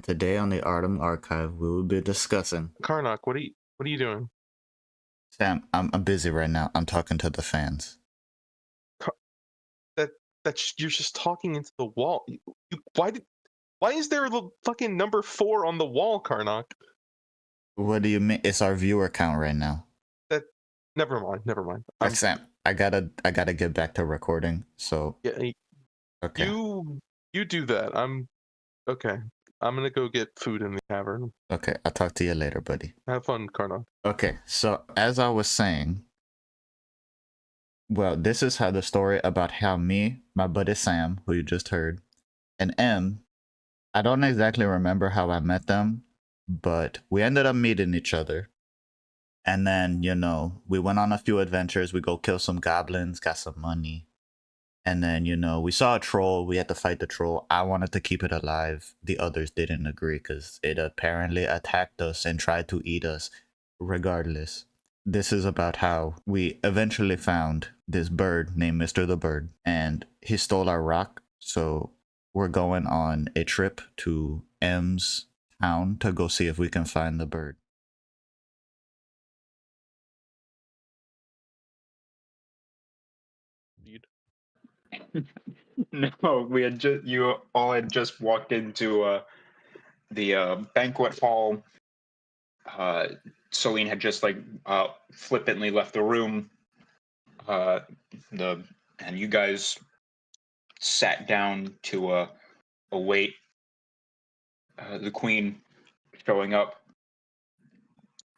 Today on the Artem Archive, we will be discussing. Karnak, what are you doing? Sam, I'm busy right now. I'm talking to the fans. You're just talking into the wall. Why is there the fucking number 4 on the wall, Karnak? What do you mean? It's our viewer count right now. Never mind. Sam, I gotta get back to recording. So Yeah, okay. You do that. Okay. I'm gonna go get food in the tavern. Okay, I'll talk to you later, buddy. Have fun, Karnak. Okay, so as I was saying, well, this is how the story about how me, my buddy Sam, who you just heard, and M, I don't exactly remember how I met them, but we ended up meeting each other. And then, we went on a few adventures. We go kill some goblins, got some money. And then, we saw a troll. We had to fight the troll. I wanted to keep it alive. The others didn't agree because it apparently attacked us and tried to eat us regardless. This is about how we eventually found this bird named Mr. the Bird. And he stole our rock. So we're going on a trip to M's town to go see if we can find the bird. No, you all had just walked into the banquet hall. Celine had just flippantly left the room. And you guys sat down to await the queen showing up.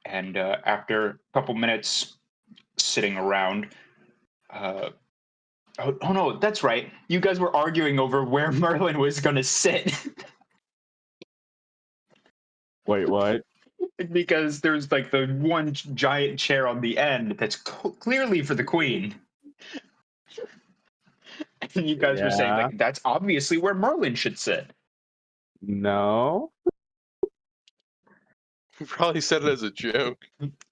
And after a couple minutes sitting around, Oh no, that's right. You guys were arguing over where Merlin was gonna sit. Wait, what? Because there's the one giant chair on the end that's clearly for the queen. And you guys were saying that's obviously where Merlin should sit. No. You probably said it as a joke.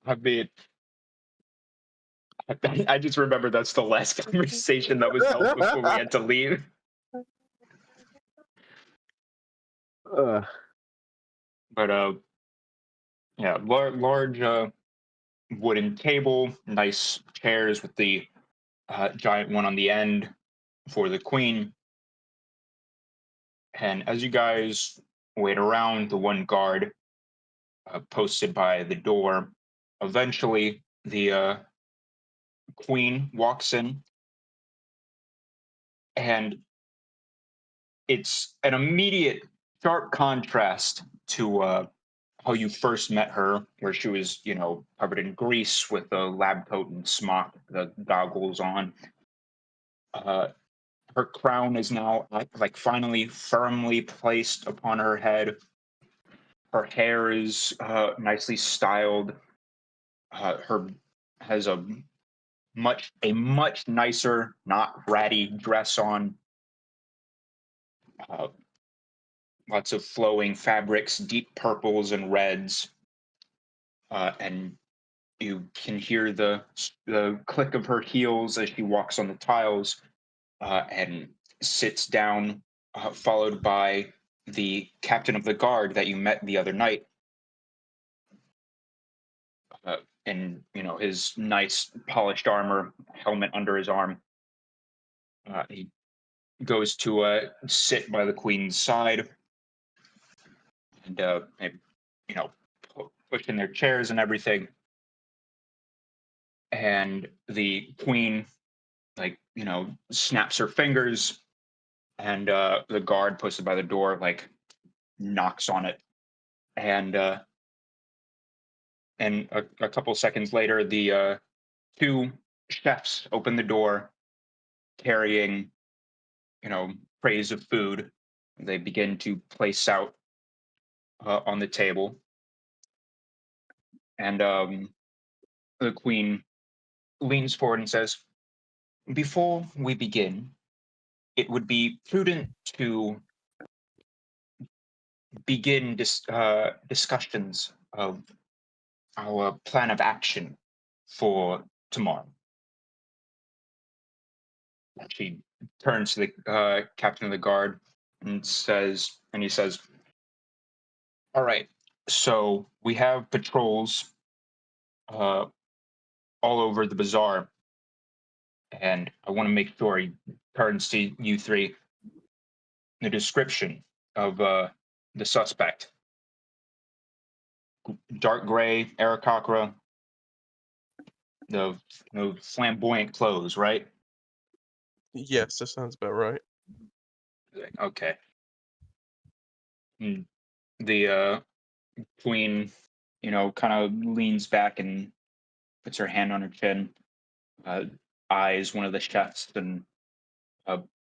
I mean, I just remember that's the last conversation that was held before we had to leave. But yeah, large wooden table, nice chairs with the giant one on the end for the queen. And as you guys wait around, the one guard posted by the door, eventually the queen walks in, and it's an immediate sharp contrast to how you first met her, where she was, covered in grease with a lab coat and smock, the goggles on. Her crown is now finally firmly placed upon her head. Her hair is nicely styled. Her has a much nicer, not ratty dress on. Lots of flowing fabrics, deep purples and reds, and you can hear the click of her heels as she walks on the tiles and sits down, followed by the captain of the guard that you met the other night. In his nice polished armor, helmet under his arm. He goes to sit by the queen's side, and push in their chairs and everything. And the queen, snaps her fingers, and the guard posted by the door knocks on it, and a couple seconds later, the two chefs open the door, carrying, trays of food. They begin to place out on the table, and the queen leans forward and says, "Before we begin, it would be prudent to begin discussions of our plan of action for tomorrow." She turns to the captain of the guard and he says, All right. So we have patrols uh, all over the bazaar, and I want to make sure he turns to you three the description of the suspect. Dark gray, Aarakocra, the flamboyant clothes, right? Yes, that sounds about right. Okay. And the queen, kind of leans back and puts her hand on her chin, uh, eyes one of the chefs, and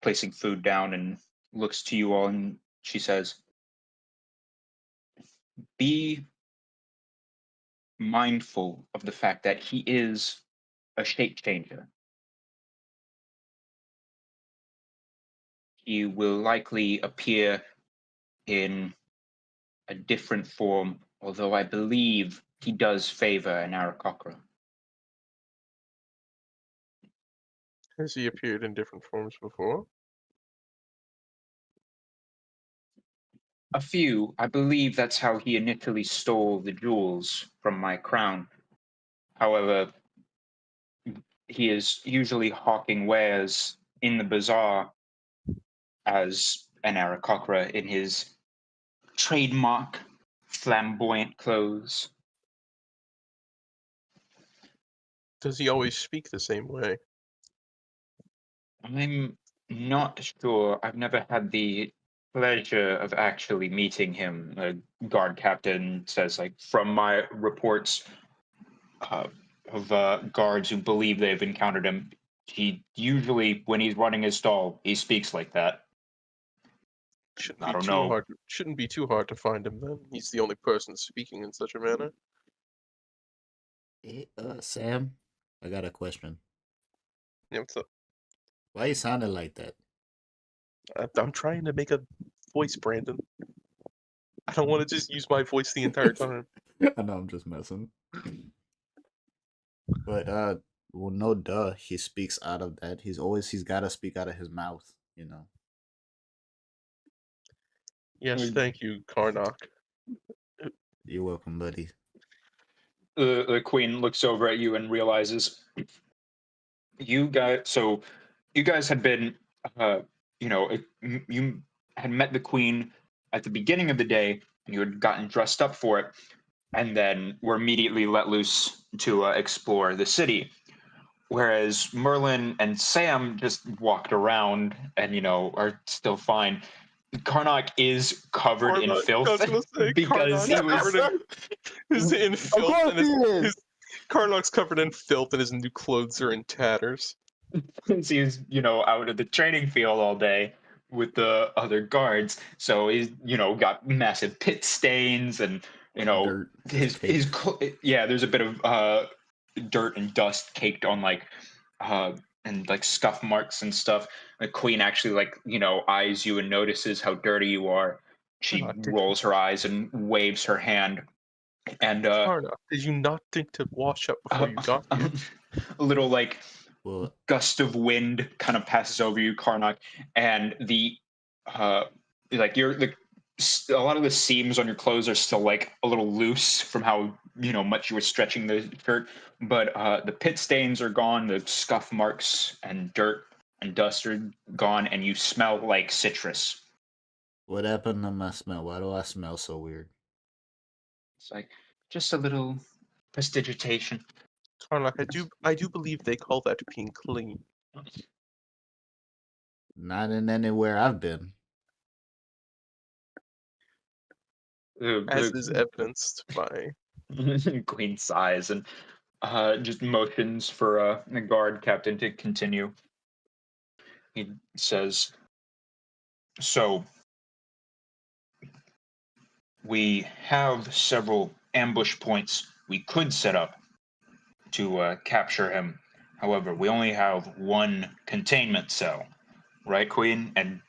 placing food down, and looks to you all, and she says, "Be mindful of the fact that he is a shape changer. He will likely appear in a different form, although I believe he does favor an Aarakocra. Has he appeared in different forms before? A few, I believe that's how he initially stole the jewels from my crown. However, he is usually hawking wares in the bazaar as an Aarakocra in his trademark flamboyant clothes." Does he always speak the same way? I'm not sure. I've never had the pleasure of actually meeting him. A guard captain says, like, from my reports uh, of guards who believe they've encountered him, he usually, when he's running his stall, he speaks like that. Shouldn't I be don't too know. hard. Shouldn't be too hard to find him then. He's the only person speaking in such a manner. Hey, Sam, I got a question. Yeah, so Why you sounded like that? I'm trying to make a voice, Brandon. I don't want to just use my voice the entire time. I know I'm just messing. But well, no duh. He speaks out of that. He's gotta speak out of his mouth. You know. Yes, Mm. thank you, Karnak. You're welcome, buddy. The queen looks over at you and realizes you guys had been, uh, you had met the queen at the beginning of the day, and you had gotten dressed up for it, and then were immediately let loose to explore the city. Whereas Merlin and Sam just walked around and, are still fine. Karnak is covered in Karnak, I filth was gonna say because Karnak's he was. covered is in Of filth, course and he is. his Karnak's covered in filth, and his new clothes are in tatters. Since he was, out at the training field all day with the other guards. So he's, got massive pit stains and, Dirt just caked. yeah, there's a bit of dirt and dust caked on uh and like scuff marks and stuff. The queen actually eyes you and notices how dirty you are. She Ah, rolls her eyes and waves her hand, and Karnak, did you not think to wash up before you got a here? little Well, gust of wind kind of passes over you, Karnak, and the uh you're a lot of the seams on your clothes are still like a little loose from how much you were stretching the shirt, but the pit stains are gone, the scuff marks and dirt and dust are gone, and you smell like citrus. what happened to my smell? Why do I smell so weird? It's like just a little prestidigitation. Karnak, I do believe they call that being clean. Not in anywhere I've been. As is evidenced by Queen sighs and just motions for the guard captain to continue. He says, "So we have several ambush points we could set up to capture him. However, we only have one containment cell, right, Queen?" And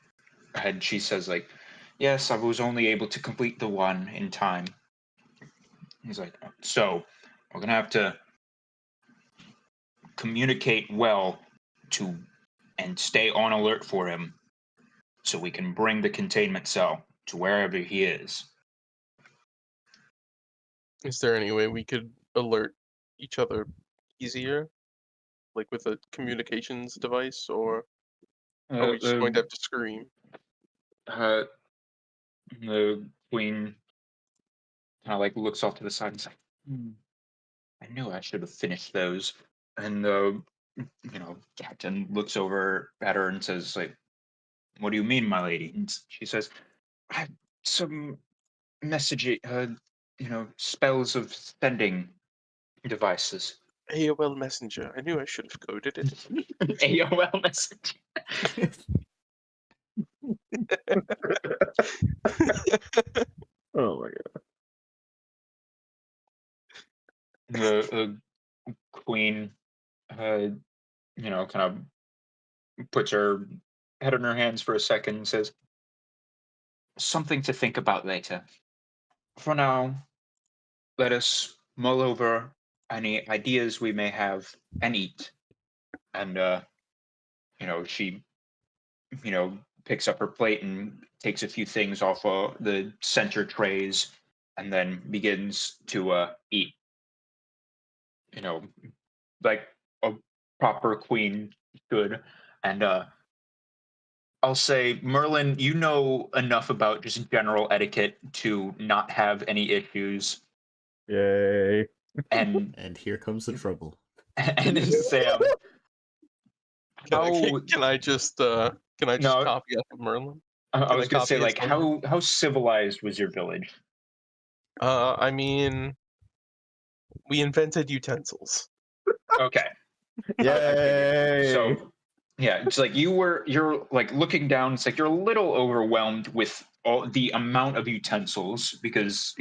she says, like, "Yes, I was only able to complete the one in time." He's like, "So we're gonna have to communicate well to and stay on alert for him, so we can bring the containment cell to wherever he is." Is there any way we could alert each other easier, like with a communications device, or are we just going to have to scream? The queen kind of like looks off to the side and is like, I knew I should have finished those. And Captain looks over at her and says, like, what do you mean, my lady? And she says, I have some messaging, spells of sending devices. AOL Messenger. I knew I should have coded it. AOL message. Oh my god. The queen, kind of puts her head in her hands for a second and says, something to think about later. For now, let us mull over any ideas we may have and eat. And, she, picks up her plate and takes a few things off the center trays and then begins to eat. Like a proper queen should. And I'll say, Merlin, you know enough about just general etiquette to not have any issues. Yay. And And here comes the trouble. and Sam, Can I just No. copy off of Merlin? I was I gonna say, copy his like, number? how civilized was your village? I mean, we invented utensils. Okay. Yay. So yeah, it's like you're like looking down, it's like you're a little overwhelmed with all the amount of utensils because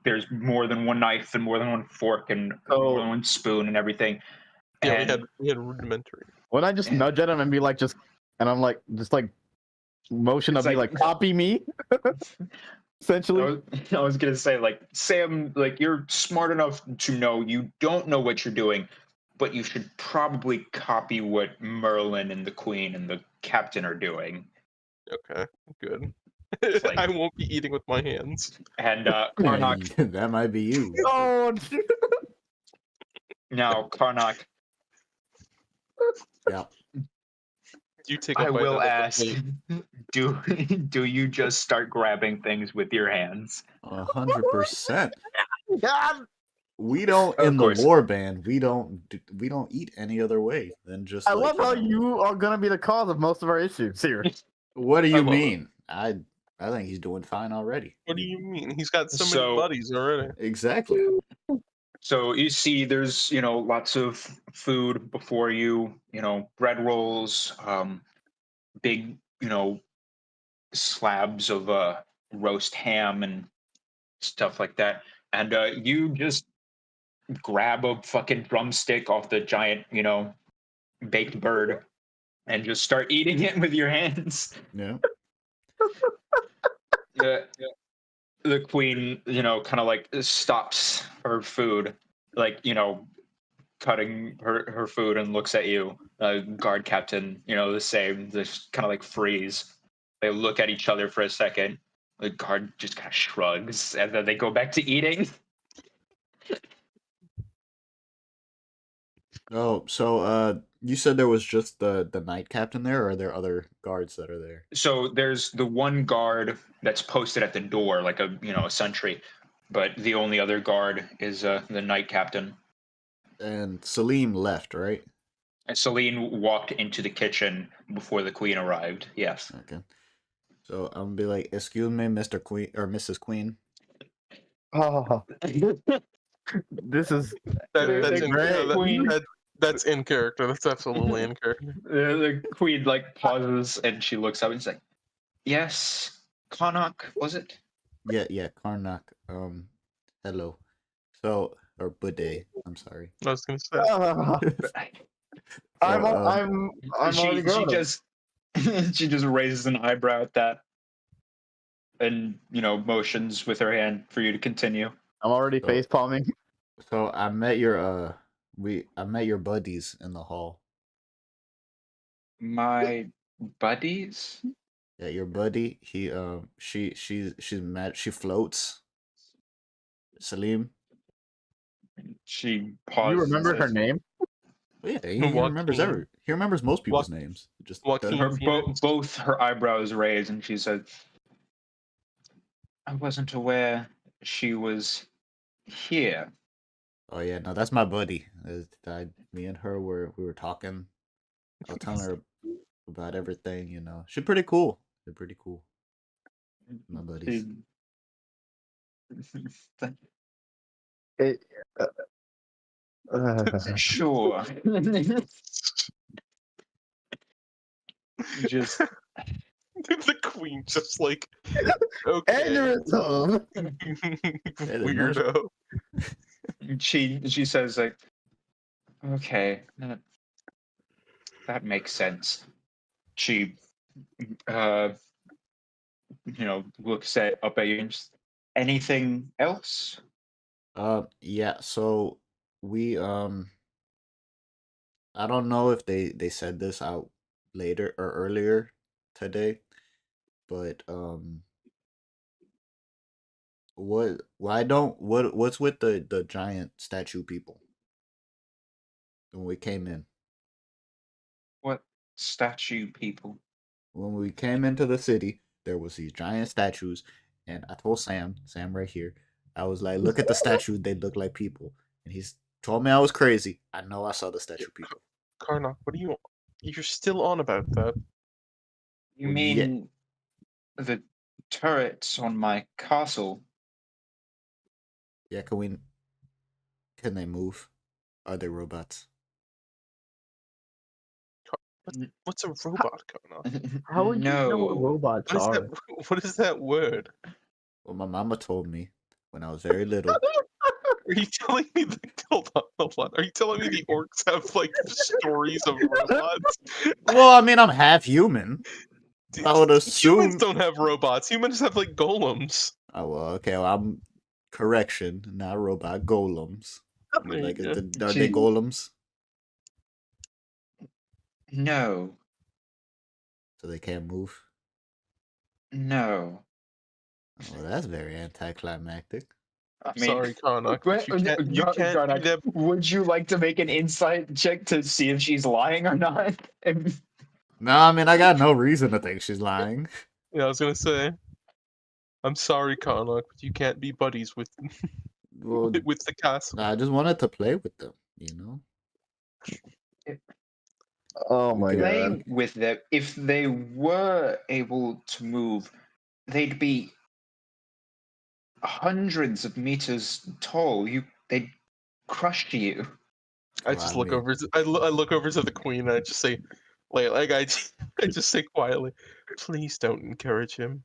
there's more than one knife and more than one fork and more than one spoon and everything. Yeah, And we had rudimentary. When I just nudge at him and be like, and I'm like, just like motion It's of me like, copy me. Essentially. I was gonna say, like, Sam, like, you're smart enough to know you don't know what you're doing, but you should probably copy what Merlin and the Queen and the Captain are doing. Okay, good. like- I won't be eating with my hands. And Karnak, That might be you. Oh, now Karnak, Yeah. You take. I a bite will out of the ask, plate. do you just start grabbing things with your hands? 100%. God. We don't Of in the course. war band. We don't eat any other way than just. I like, love how know- you are gonna be the cause of most of our issues here. What do I you love it. mean? I think he's doing fine already. What do you mean? He's got so So- many buddies already. Exactly. So you see, there's lots of food before you. Bread rolls, big slabs of roast ham and stuff like that. And you just grab a fucking drumstick off the giant baked bird and just start eating it with your hands. Yeah. The queen, kind of like stops her food, like cutting her food and looks at you. Guard captain, the same. Just kind of like freeze. They look at each other for a second. The guard just kind of shrugs, and then they go back to eating. Oh, so you said there was just the knight captain there, or are there other guards that are there? So there's the one guard that's posted at the door, like a sentry, but the only other guard is the knight captain. And Salim left, right? And Celine walked into the kitchen before the queen arrived. Yes. Okay. So I'm gonna be like, "Excuse me, Mr. Queen or Mrs. Queen." Oh, this is That's in, great. that's in character. That's absolutely in character. The queen like pauses and she looks up and she's like, "Yes, Karnak, was it?" Yeah, Karnak. Hello. So or Bude. I'm sorry. I was gonna say. I'm So, I'm already she going. just she just raises an eyebrow at that, and motions with her hand for you to continue. I'm already So- face palming. So I met your I met your buddies in the hall. My buddies. Yeah, your buddy. She's mad. She floats. Salim. She pauses. You remember her name? Yeah, he remembers Joaquin. he remembers most people's names. Just Joaquin Her, Phoenix. both her eyebrows raised, and she said, "I wasn't aware she was here." Oh yeah, no, that's my buddy. Me and her we were talking. I was telling her about everything. You know, she's pretty cool. She's pretty cool. My buddies. It, Sure. Just The queen just like, okay. Aneurysm. Weirdo. she says like, okay, that makes sense. She looks up at you and just, anything else? Yeah, so we I don't know if they said this out later or earlier today, but what's with the giant statue people when we came in? What statue people? When we came into the city, there was these giant statues, and I told Sam right here, I was like, look at the statues, they look like people. And he's told me I was crazy. I know I saw the statue people. Karnak, what do you? You're still on about that? You Well, mean the turrets on my castle? Yeah, can they move? Are they robots? What's a robot, Karnak? How would you know what robots What is are? that? What is that word? Well, my mama told me when I was very little. Are you telling me that? Hold on. Are you telling me the orcs have like stories of robots? Well, I mean, I'm half human. I would assume Humans don't have robots. Humans have like golems. Oh well, okay. Well, I'm correction, not robot golems. There you Like, go. are they golems? No, So they can't move. no. Well, that's very anticlimactic. I mean, Sorry, Karnak. Wait, You can't Garnak, be that- would you like to make an insight check to see if she's lying or not? No, I mean I got no reason to think she's lying. Yeah, I was gonna say. I'm sorry, Karnak, but you can't be buddies with Well, with the castle. I just wanted to play with them, you know. Oh my god. Playing with them, if they were able to move, they'd be hundreds of meters tall. They'd crush you. I Well, just I look mean- over. I look over to the queen and I just say, like I just say quietly, please don't encourage him.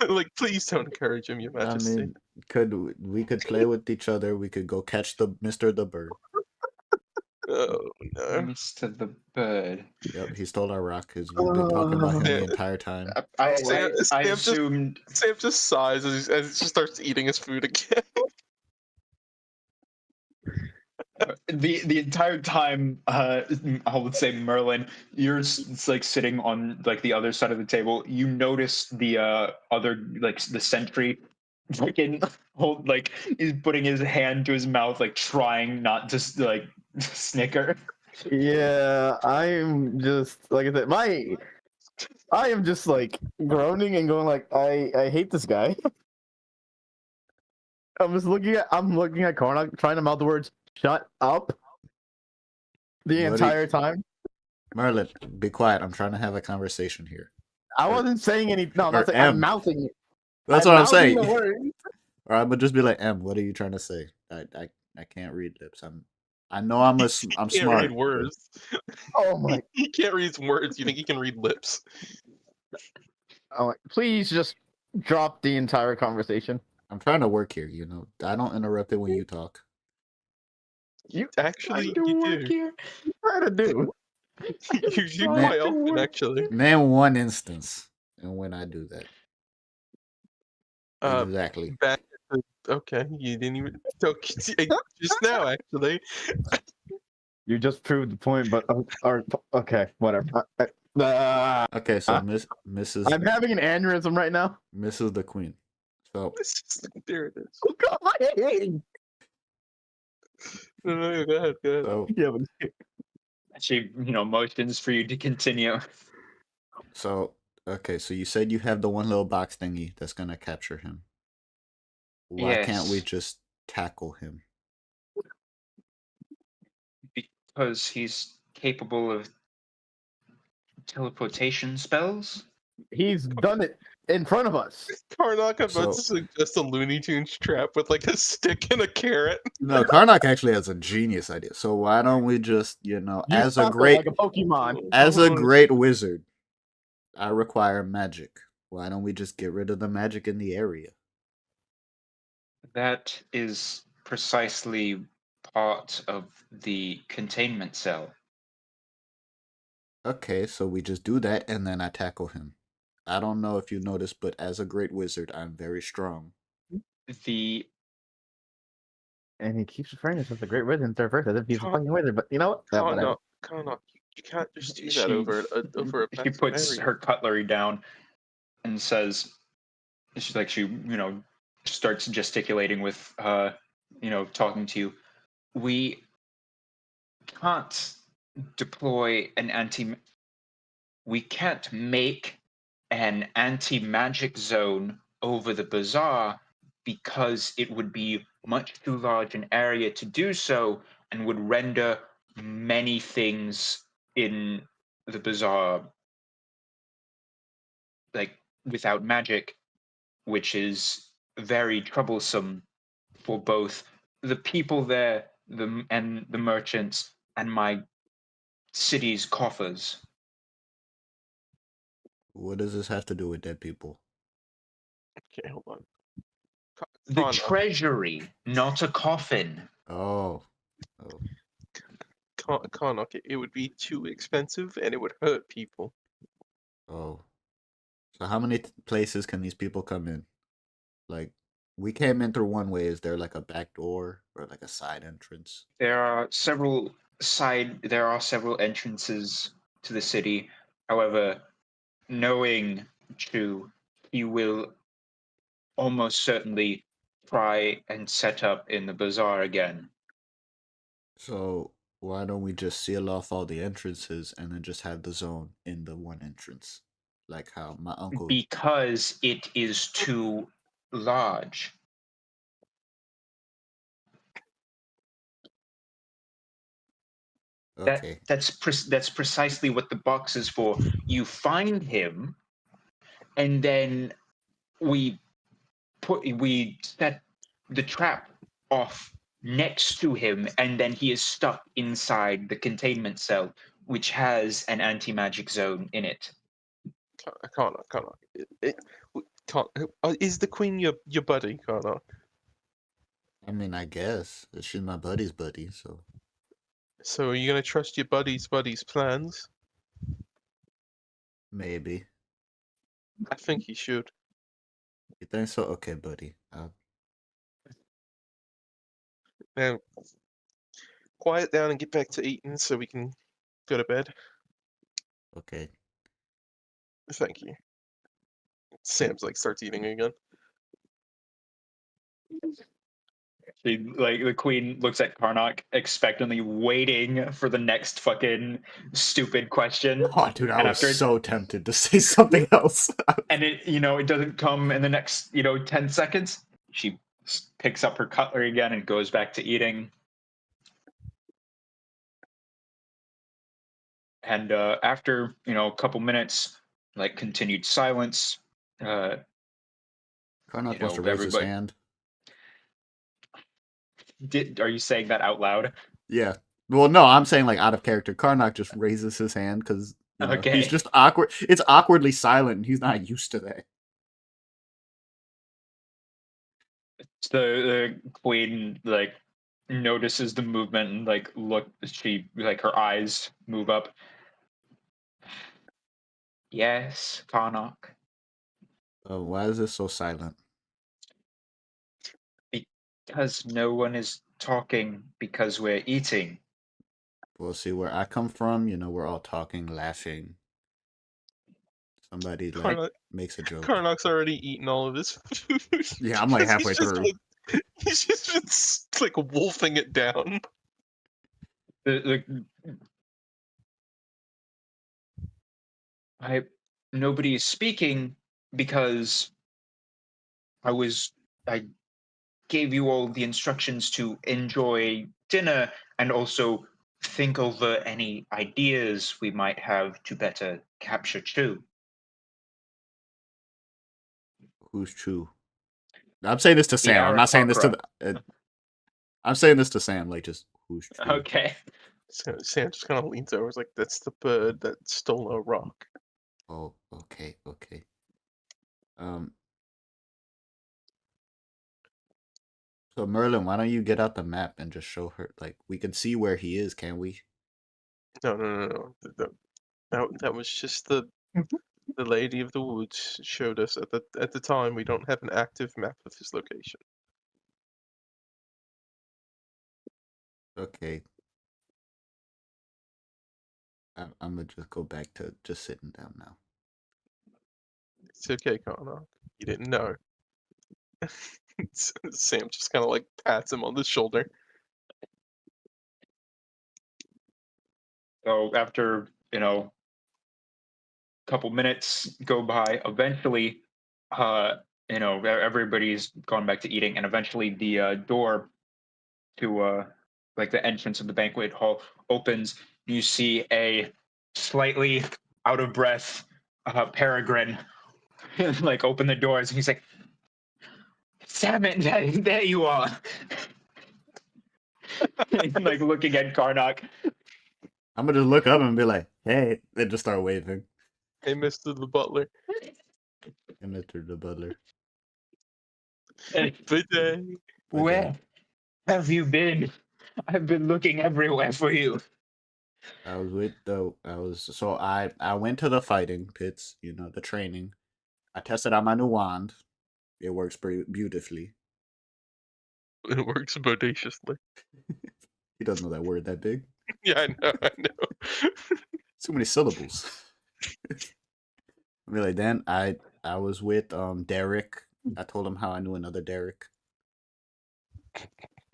Like, please don't encourage him, Your I Majesty. mean, we could play with each other? We could go catch the the Bird. Oh no. Mr. the Bird. Yep, he stole our rock because you've been talking about him the Yeah. entire time. I Sam just- assumed. Sam just sighs as he just starts eating his food again. The entire time, I would say Merlin, you're like sitting on like the other side of the table. You notice the other like the sentry, fucking hold like he's putting his hand to his mouth, like trying not to like snicker. Yeah, I'm just like I said, I am just like groaning and going like I hate this guy. I'm looking at Karnak trying to mouth the words "shut up" the What entire time. Merlin, be quiet. I'm trying to have a conversation here. I wasn't saying any. No, I'm or not saying. M. I'm mouthing it. That's what I'm mouthing saying. the words. Or I would just be like, "M, what are you trying to say?" I can't read lips. I know I'm He I'm can't smart. read words. Oh my! He can't read words. You think he can read lips? I'm like, please just drop the entire conversation. I'm trying to work here. You know, I don't interrupt it when you talk. Actually, I do you work do. here. Try to do. You do Try quite to often, work. actually. Name one instance and when I do that. Uh, Exactly. Back at the, okay, you didn't even just now, actually. You just proved the point, but okay, whatever. Okay, so Mrs. I'm having an aneurysm right now. Mrs. the Queen. So There it is. Oh, God. No, go ahead, go ahead. so Yeah, but She, motions for you to continue. so okay, so you said you have the one little box thingy that's gonna capture him. Why can't we Yes. just tackle him? Because he's capable of teleportation spells. he's done it in front of us. Karnak about to So- suggest a Looney Tunes trap with like a stick and a carrot. No, Karnak actually has a genius idea. So why don't we just, You as a talk great like a Pokemon. as a great wizard, I require magic. Why don't we just get rid of the magic in the area? That is precisely part of the containment cell. Okay, so we just do that and then I tackle him. I don't know if you noticed, but as a great wizard, I'm very strong. The And he keeps referring to himself as a great wizard in third person as if he's a Con- fucking wizard. But you know what? Yeah, whatever. Karnak, you can't just do that She- over a she passive puts area. her cutlery down and says, she's like, she starts gesticulating with talking to you. We can't deploy an anti. We can't make an anti-magic zone over the bazaar because it would be much too large an area to do so and would render many things in the bazaar like without magic, which is very troublesome for both the people there and the merchants and my city's coffers. What does this have to do with dead people? Okay, hold on. The Karnak, treasury, not a coffin. Oh. Karnak, it would be too expensive and it would hurt people. Oh. So how many places can these people come in? Like, we came in through one way. Is there like a back door or like a side entrance? There are several entrances to the city. However, knowing Chu, he will almost certainly try and set up in the bazaar again. So why don't we just seal off all the entrances and then just have the zone in the one entrance? Like how my uncle... Because it is too large. Okay. That's precisely what the box is for. You find him, and then we set the trap off next to him, and then he is stuck inside the containment cell, which has an anti-magic zone in it. Karnak. Is the queen your buddy, Karnak? I mean, I guess. She's my buddy's buddy, so... So are you gonna trust your buddy's plans? Maybe. I think you should. You think so? Okay, buddy. Now, quiet down and get back to eating so we can go to bed. Okay. Thank you. Sam's like starts eating again. She, like, the queen looks at Karnak expectantly, waiting for the next fucking stupid question. Oh, dude, I And was after- so tempted to say something else. And it doesn't come in the next 10 seconds. She picks up her cutlery again and goes back to eating. And after a couple minutes, like continued silence, Karnak wants to raise his everybody- hand. are you saying that out loud? Yeah. Well, no, I'm saying like out of character. Karnak just raises his hand because Okay. he's just awkward. It's awkwardly silent, and he's not used to that. The queen notices the movement and her eyes move up. Yes, Karnak. Why is this so silent? Because no one is talking because we're eating. Well, see, where I come from, we're all talking, laughing. Somebody like Karnak, makes a joke. Karnak's already eaten all of his food. Yeah, I'm like Because halfway through. He's just been like wolfing it down. Nobody is speaking because I gave you all the instructions to enjoy dinner and also think over any ideas we might have to better capture Chu. Who's Chu? I'm saying this to The Sam. I'm not saying this to Aarakocra. I'm saying this to Sam. Like, just who's Chu? Okay. So Sam just kind of leans over. He's like, "That's the bird that stole our rock." Oh, okay, okay. Um. So Merlin, why don't you get out the map and just show her? Like, we can see where he is, can we? No. That was just the lady of the woods showed us at the time. We don't have an active map of his location. Okay. I'm gonna just go back to just sitting down now. It's okay, Karnak. You didn't know. Sam just kind of like pats him on the shoulder. So after, a couple minutes go by, eventually, everybody's gone back to eating, and eventually the door to like the entrance of the banquet hall opens. You see a slightly out of breath Peregrine like open the doors, and he's like, "Salmon, there you are." And, like looking at Karnak. I'm gonna just look up and be like, "Hey," and just start waving. Hey, Mr. the Butler. And Mr. the Butler. Good day. Where have you been? I've been looking everywhere for you. I went to the fighting pits, the training. I tested out my new wand. It works beautifully. It works bodaciously. He doesn't know that word that big. Yeah, I know. Too many syllables. Really, then I was with Derek. I told him how I knew another Derek.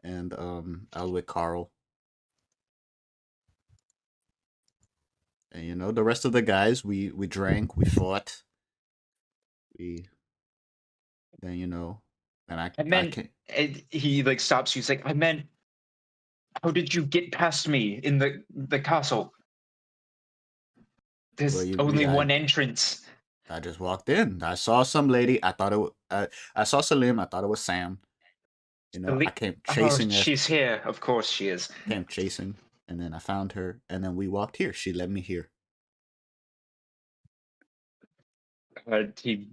And I was with Carl. And the rest of the guys, we drank, we fought. And he like stops you. He's like, "I meant, how did you get past me in the castle? There's only one entrance." I just walked in. I saw some lady. I thought it was, I saw Salim. I thought it was Sam. I came chasing her. She's here. Of course she is. Came chasing, and then I found her, and then we walked here. She led me here. He,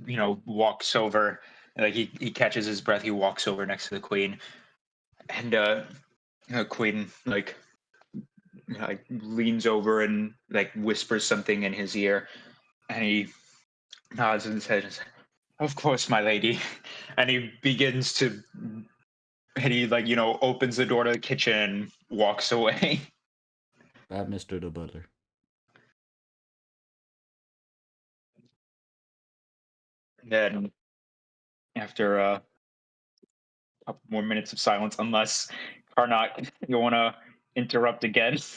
walks over, like he catches his breath. He walks over next to the queen, and queen like leans over and like whispers something in his ear, and he nods his head and says, "Of course, my lady," and he begins to, and he like opens the door to the kitchen and walks away. That Mr. the Butler. Then, after a couple more minutes of silence, unless Karnak, you want to interrupt again? He's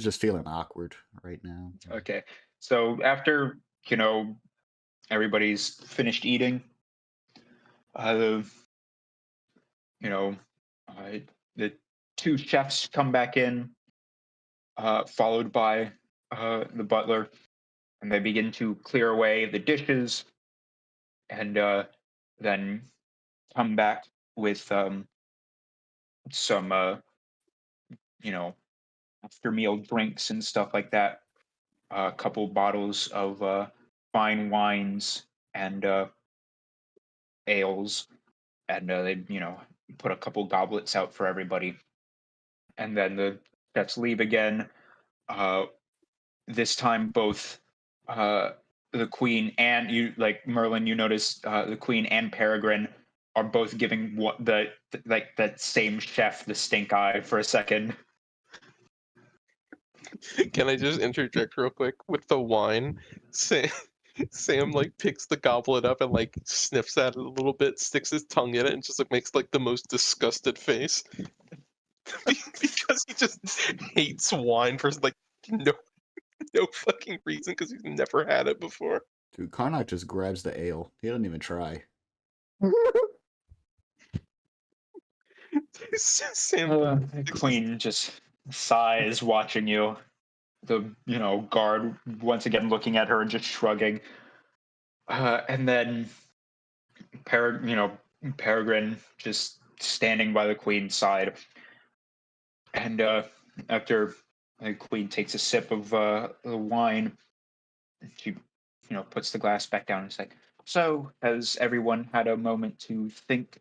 just feeling awkward right now. Okay, so after everybody's finished eating, the two chefs come back in, followed by the butler, and they begin to clear away the dishes, and then come back with some after meal drinks and stuff like that. A couple bottles of fine wines and ales, and they put a couple goblets out for everybody, and then the chefs leave again. This time both the queen and you, like Merlin, you notice the queen and Peregrine are both giving that same chef the stink eye for a second. Can I just interject real quick with the wine? Sam like picks the goblet up and like sniffs at it a little bit, sticks his tongue in it, and just like makes like the most disgusted face because he just hates wine for like no fucking reason because he's never had it before. Dude, Karnak just grabs the ale. He doesn't even try. Sam, The queen just sighs, watching you. The guard once again looking at her and just shrugging. And then Peregrine just standing by the queen's side. And after the queen takes a sip of the wine, she puts the glass back down and is like, "So, has everyone had a moment to think?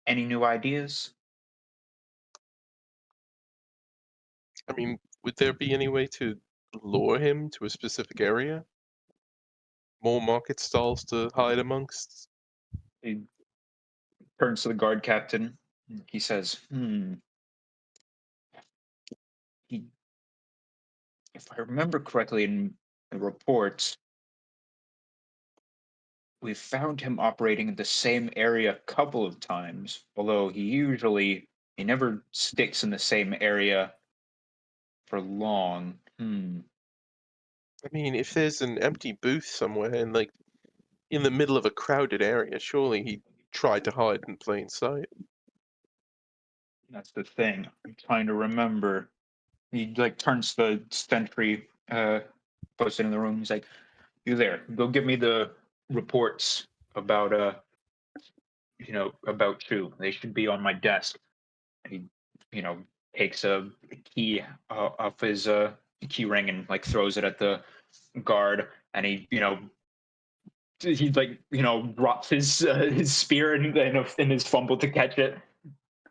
Any new ideas?" I mean, would there be any way to lure him to a specific area? More market stalls to hide amongst? He turns to the guard captain. He says, if I remember correctly in the reports, we found him operating in the same area a couple of times, although he never sticks in the same area for long. I mean, if there's an empty booth somewhere and like in the middle of a crowded area, surely he tried to hide in plain sight. That's the thing. I'm trying to remember. He like turns to the sentry posted in the room. He's like, "You there? Go give me the reports about about you. They should be on my desk." And he takes a key off his key ring and like throws it at the guard, and he like drops his spear in his fumble to catch it,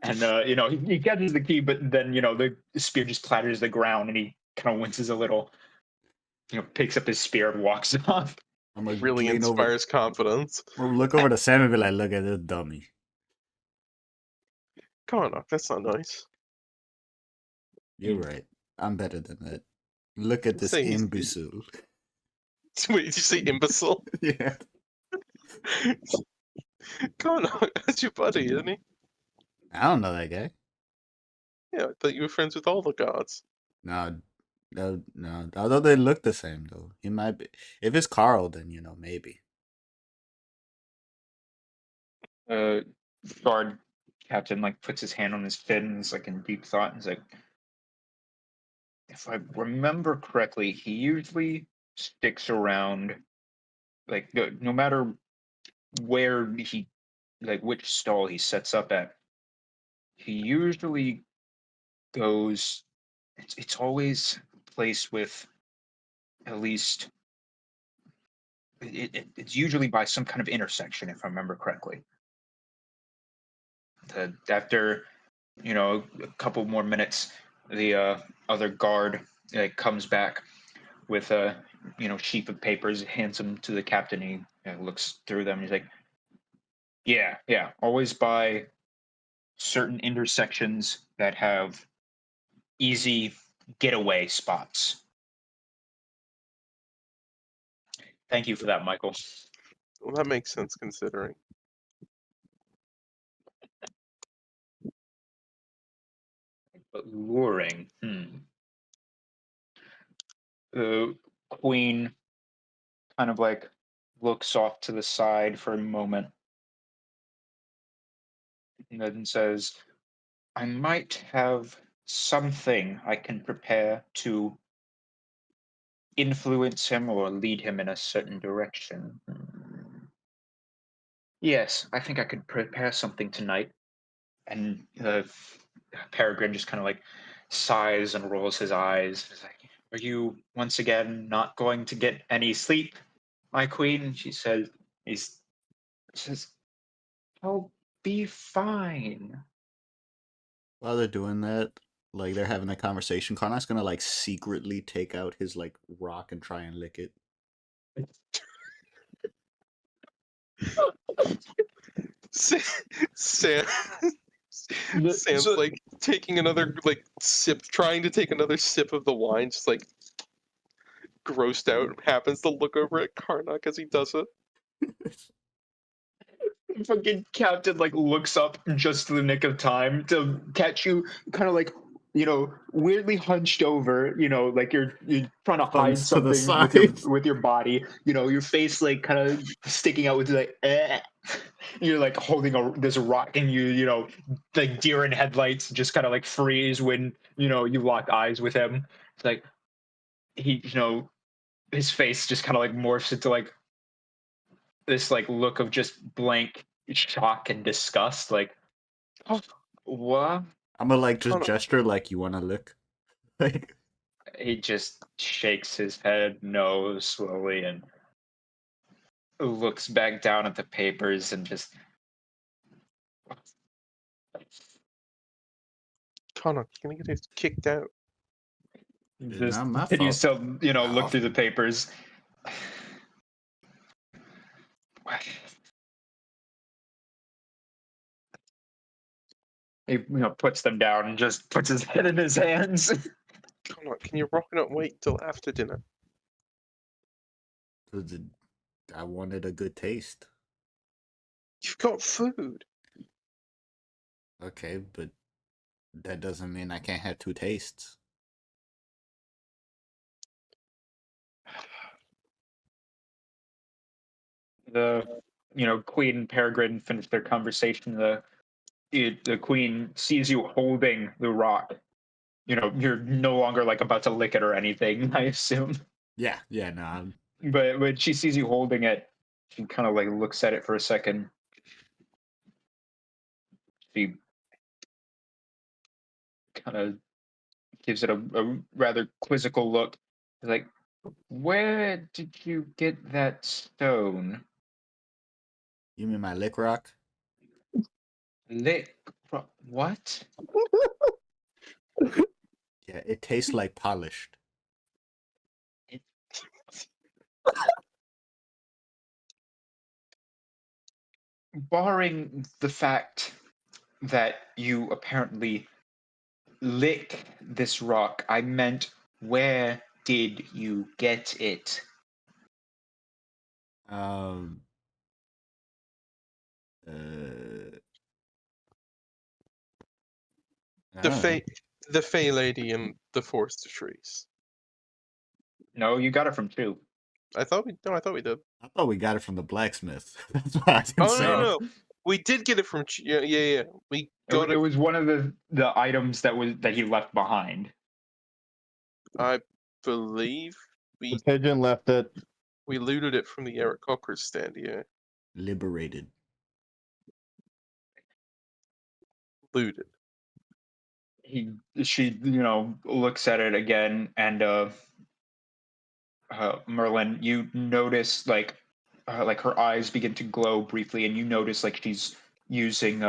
and he catches the key, but then the spear just clatters the ground, and he kind of winces a little, picks up his spear and walks off. I'm gonna Really lean over. inspires confidence. I'm gonna look over to Sam and be like, "Look at this dummy." Karnak, that's not nice. You're right. I'm better than that. Look at this Say he's- imbecile. Wait, did you say imbecile? Yeah. Karnak, that's your buddy, isn't he? I don't know that guy. Yeah, I thought you were friends with all the gods. No. Although they look the same, though. He might be. If it's Carl, then maybe. Guard captain like puts his hand on his fin and is like in deep thought and is like, if I remember correctly, he usually sticks around, like no matter where he, like which stall he sets up at, he usually goes. It's always a place with at least. It's usually by some kind of intersection, if I remember correctly. After a couple more minutes, the other guard comes back with a sheaf of papers, hands them to the captain. He looks through them. He's like, yeah, always by certain intersections that have easy getaway spots. Thank you for that, Michael. Well, that makes sense considering. But luring. The queen kind of like looks off to the side for a moment and then says, I might have something I can prepare to influence him or lead him in a certain direction. Yes, I think I could prepare something tonight. And Peregrine just kind of like sighs and rolls his eyes. He's like, are you once again not going to get any sleep, my queen? She says, I'll be fine. While they're doing that, like they're having a conversation, Karnak's gonna like secretly take out his like rock and try and lick it. Sam's like taking another like sip, trying to take another sip of the wine, just like grossed out, happens to look over at Karnak as he does it. Fucking captain like looks up just in the nick of time to catch you kind of like, you know, weirdly hunched over, you know, like you're trying to hide Thumbs to the something side. with your body, you know, your face like kind of sticking out with like you're like holding this rock, and you know, like deer in headlights just kind of like freeze when, you know, you lock eyes with him. It's like he, you know, his face just kind of like morphs into like this like look of just blank shock and disgust, like, oh, what? I'm gonna like just Karnak, gesture like you wanna look. Like, He just shakes his head no slowly and looks back down at the papers and just Karnak, you're gonna get kicked out. it's just not my continues fault. to, you know, look Ow. through the papers. He, you know, puts them down and just puts his head in his hands. Karnak, can you rock not wait till after dinner? 'Cause I wanted a good taste. You've got food. Okay, but that doesn't mean I can't have two tastes. The, you know, Queen and Peregrine finish their conversation. The Queen sees you holding the rock. You know, you're no longer like about to lick it or anything, I assume. Yeah, no, I'm, But when she sees you holding it, she kind of like looks at it for a second. She kind of gives it a rather quizzical look. Like, where did you get that stone? you mean my lick rock? Lick. What? Yeah, it tastes like polished. Barring the fact that you apparently lick this rock, I meant, where did you get it? Um. Uh. I The don't know. the Fey lady in the forest of trees. No, you got it from two. I thought we did. I thought we got it from the blacksmith. That's why I didn't Oh say no, it. no, we did get it from. Yeah. We got It it. was one of the items that he left behind. I believe The we pigeon left it. looted it from the Eric Cocker's stand. Yeah, Liberated. looted. She, you know, looks at it again, and Merlin, you notice like her eyes begin to glow briefly, and you notice like she's using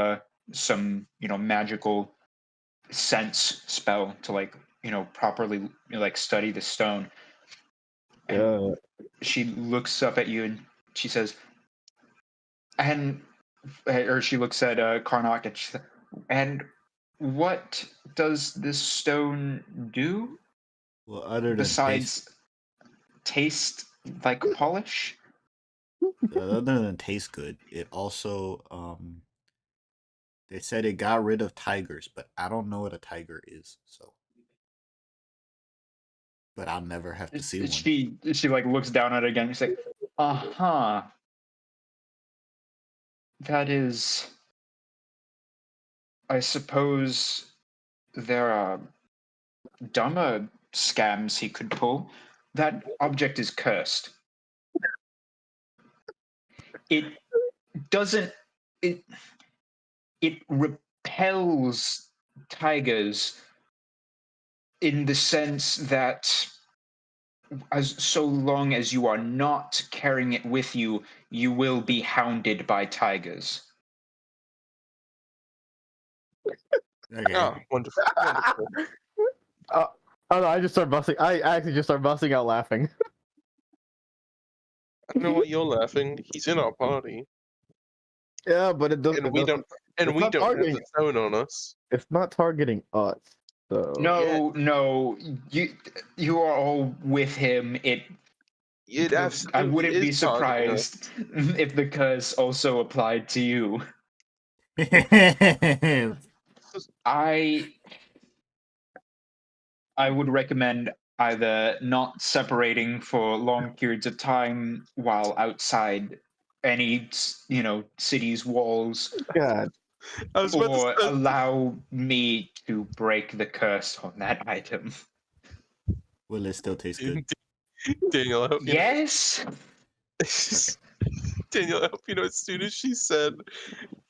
some, you know, magical sense spell to like, you know, properly, you know, like study the stone. And Yeah. she looks up at you and she says, and or she looks at Karnak and she says, and what does this stone do Well, other than besides taste like polish? taste good, it also they said it got rid of tigers, but I don't know what a tiger is, so. But I'll never have to see one. She like looks down at it again. She's like, uh-huh. That is, I suppose there are dumber scams he could pull. That object is cursed. It doesn't it it repels tigers in the sense that as so long as you are not carrying it with you, you will be hounded by tigers. Okay. Oh, wonderful. Wonderful. Oh no, I just start busting. I actually just start busting out laughing. I don't know why you're laughing. He's in our party, Yeah, but it doesn't. and we don't. And It's we not don't have targeting. the stone on us. It's not targeting us. So No, no, you are all with him. It I absolutely wouldn't be is targeting us. surprised if the curse also applied to you. I would recommend either not separating for long periods of time while outside any city's walls, God. I was about or to say, allow me to break the curse on that item. Will it still taste good? Daniel, I hope you know. Yes. Daniel, I hope you know. As soon as she said,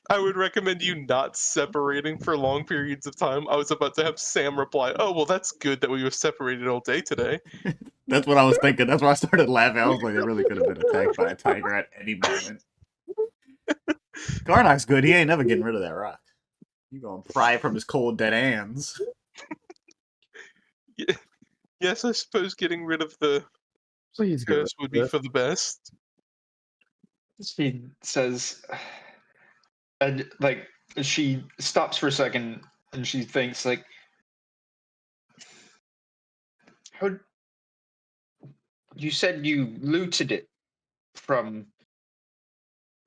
"I would recommend you not separating for long periods of time," I was about to have Sam reply, "Oh, well, that's good that we were separated all day today." That's what I was thinking. That's why I started laughing. I was like, they really could have been attacked by a tiger at any moment. Karnak's good. He ain't never getting rid of that rock. You gonna pry it from his cold dead hands. Yes, I suppose getting rid of the Please give curse would be for the best. She says, and like she stops for a second and she thinks like, how you said you looted it from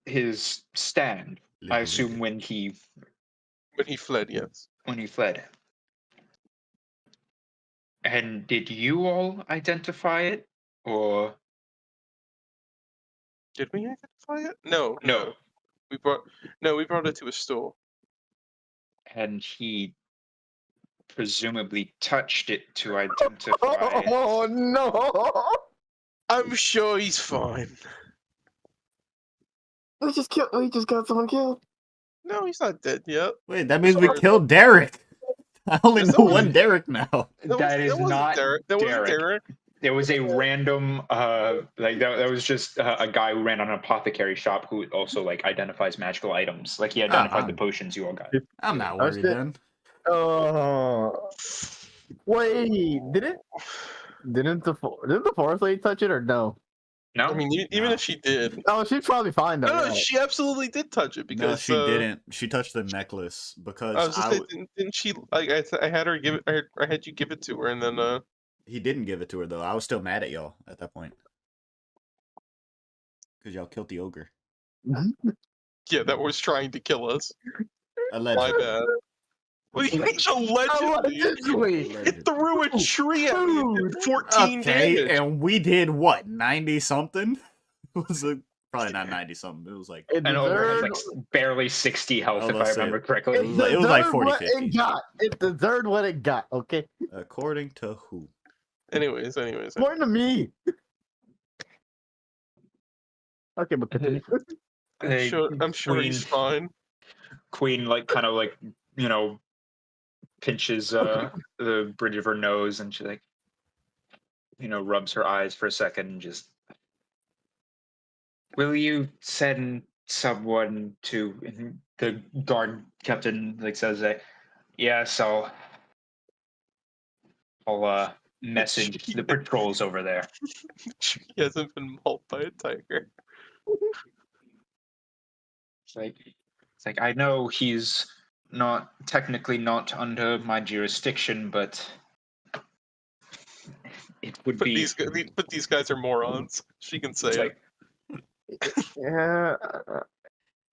his stand, I assume when he fled, yes. fled. And did you all identify it, or Did we identify it? No. no? We brought it to a store. And he presumably touched it to identify it. Oh no! I'm sure he's fine. We just killed. We just got someone killed. No, he's not dead yet. Wait, that means we killed Derek. I only There's know no one way. Derek now. That is wasn't not Derek. That wasn't Derek. Derek. There was a random, that was just a guy who ran an apothecary shop who also like identifies magical items. Like he identified the potions you all got. I'm not Oh, worried shit. then. Wait, didn't the forest lady touch it or no? No, I mean, even No. if she did, Oh, she's probably fine though. no, yeah. she absolutely did touch it because No, she didn't. She touched the necklace I because was just saying, didn't she? Like, I had her give it. I had you give it to her, and then he didn't give it to her though. I was still mad at y'all at that point because y'all killed the ogre. yeah, that was trying to kill us. My Allegedly. bad. What do you mean allegedly? Allegedly. It threw a tree at me and did 14 Okay, damage. and we did what? 90 something? It was probably not 90 something. It was like It and Ogre has deserved, like barely 60 health, if I let's say remember correctly. it was like deserved 40, what 50. it got. It deserved what it got. Okay, according to who? Anyways. according to me. Okay, but continue. I'm sure he's fine. Queen, like, kind of like, pinches the bridge of her nose, and she like, rubs her eyes for a second, and just, will you send someone to? And the guard captain like says, yes, I'll message the patrols over there. He hasn't been mauled by a tiger. It's like I know he's not technically not under my jurisdiction, but it would But be. these guys are morons. She can say it. Yeah.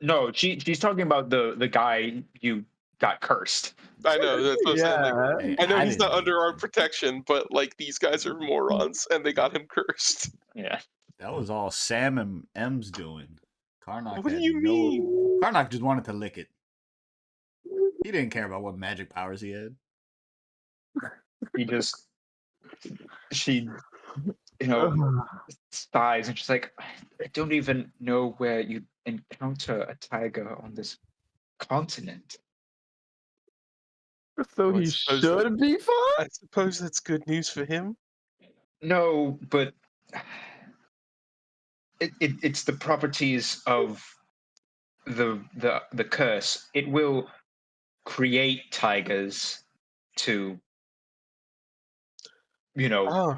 No, she's talking about the guy you got cursed. I know. That's what I'm saying. Like, Hey, I know he's not didn't- under our protection, but like these guys are morons, and they got him cursed. Yeah. That was all Sam and M's doing. Karnak What do had you mean? Karnak just wanted to lick it. He didn't care about what magic powers he had. She sighs, and she's like, I don't even know where you encounter a tiger on this continent. So I he suppose should be fine. I suppose that's good news for him. No, but it's the properties of the curse. It will create tigers to Oh,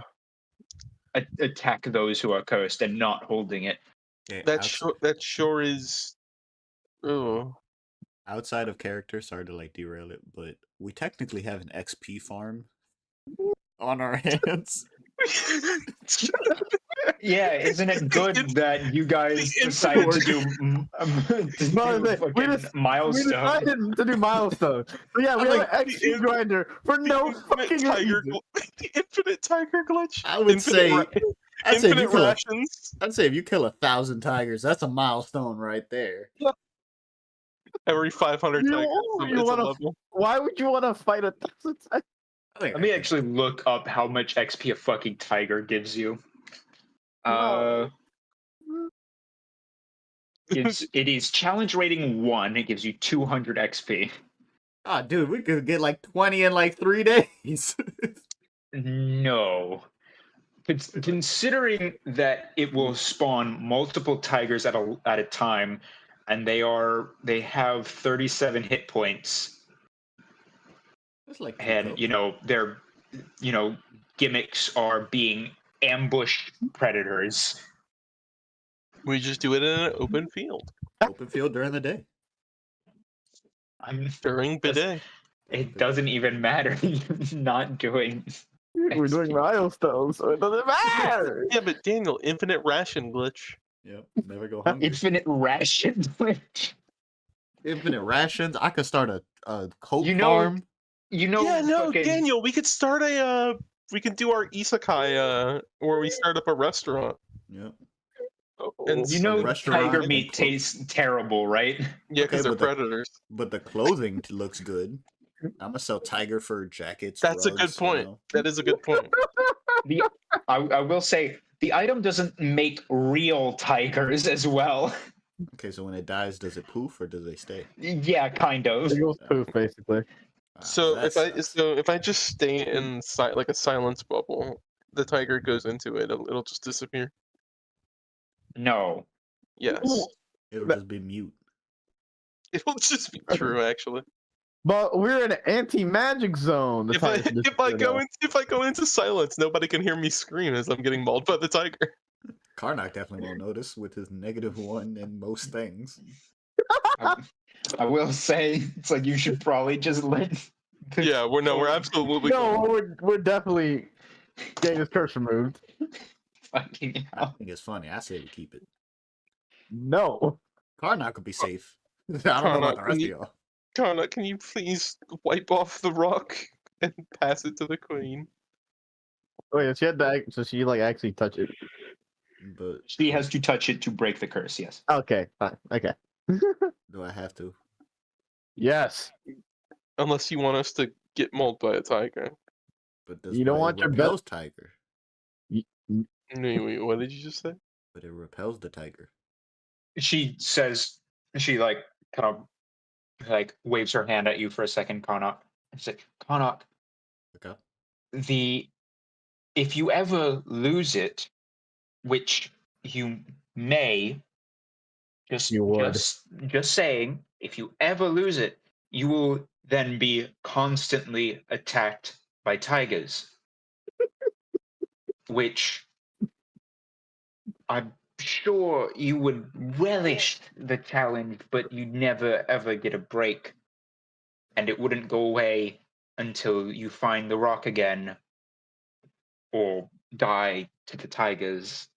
attack those who are cursed and not holding it. Okay, that sure is. Oh, outside of character, sorry to like derail it, but we technically have an XP farm on our hands. Yeah, isn't it good that you guys the decided to infinite do, No, we fucking we milestone? decided to do milestones. So yeah, we have like an the XP in- grinder for no infinite fucking tiger, reason. the infinite tiger glitch. I would say, I'd say if you Infinite kill a, rations. I'd say if you kill 1,000 tigers, that's a milestone right there. Every 500 You, tigers, you it's a wanna, level. why would you want to fight 1,000 times? I think Let me actually look up how much XP a fucking tiger gives you. No. It is challenge rating 1. It gives you 200 XP. Ah, dude, we could get like 20 in like 3 days. No. Considering that it will spawn multiple tigers at a time, and they have 37 hit points, It's like and Pico. their gimmicks are being ambush predators. We just do it in an open field Open field during the day. during bidet. It doesn't even matter. You're not doing. We're doing XP. milestones, so it doesn't matter. Yeah, but Daniel, infinite ration glitch. Yep, never go hungry. Infinite ration glitch. Infinite rations. I could start a coat You know- farm. Yeah, no, fucking- Daniel, we could start we can do our isekai where we start up a restaurant. Yep. And You know, Restaurant tiger and meat clothes. tastes terrible, right? Yeah, Okay, because they're but the- predators. But the clothing looks good. I'm gonna sell tiger fur jackets. That's a good rugs, point. You know? That is a good point. I will say the item doesn't make real tigers as well. Okay, so when it dies, does it poof or does they stay? Yeah, kind of. It goes poof, basically. Ah, So that sucks. if I just stay in like a silence bubble, the tiger goes into it. It'll just disappear. No. Yes, It'll just be mute. it'll just be true. Actually, But we're in an anti-magic zone. The if I tiger just if I go into silence, nobody can hear me scream as I'm getting mauled by the tiger. Karnak definitely won't notice with his -1 in most things. I will say it's like you should probably just let. Yeah, we're absolutely No, we're definitely getting this curse removed. Fucking I hell. think it's funny. I say we keep it. No. Karnak could be safe. I don't know about the Karnak, rest of y'all. Kana, can you please wipe off the rock and pass it to the queen? Wait, she had to. So she like actually touch it. But She has to touch it to break the curse. Yes. Okay, fine. Okay. do I have to? Yes. Unless you want us to get mauled by a tiger. But does You don't but it want your repels tiger? Wait, what did you just say? But it repels the tiger. She says she like kind of like waves her hand at you for a second, Karnak. She's like, Karnak, Okay. if you ever lose it, which you may, You would. just saying, if you ever lose it, you will then be constantly attacked by tigers. Which I'm sure you would relish the challenge, but you'd never ever get a break. And it wouldn't go away until you find the rock again or die to the tigers.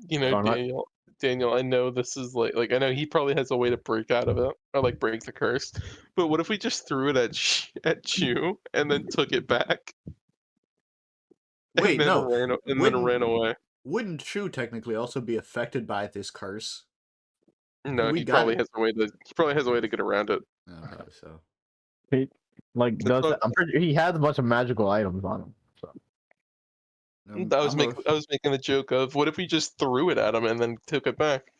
You know, Karnak? Daniel, I know this is like I know he probably has a way to break out of it or like break the curse. But what if we just threw it at Chew and then took it back? Wait, and then no. then ran away. Wouldn't Chu technically also be affected by this curse? No, We he got probably it. has a way to. He probably has a way to get around it. Okay, so Like, That's what- I'm pretty. He has a bunch of magical items on him. So. I was making a joke of what if we just threw it at him and then took it back?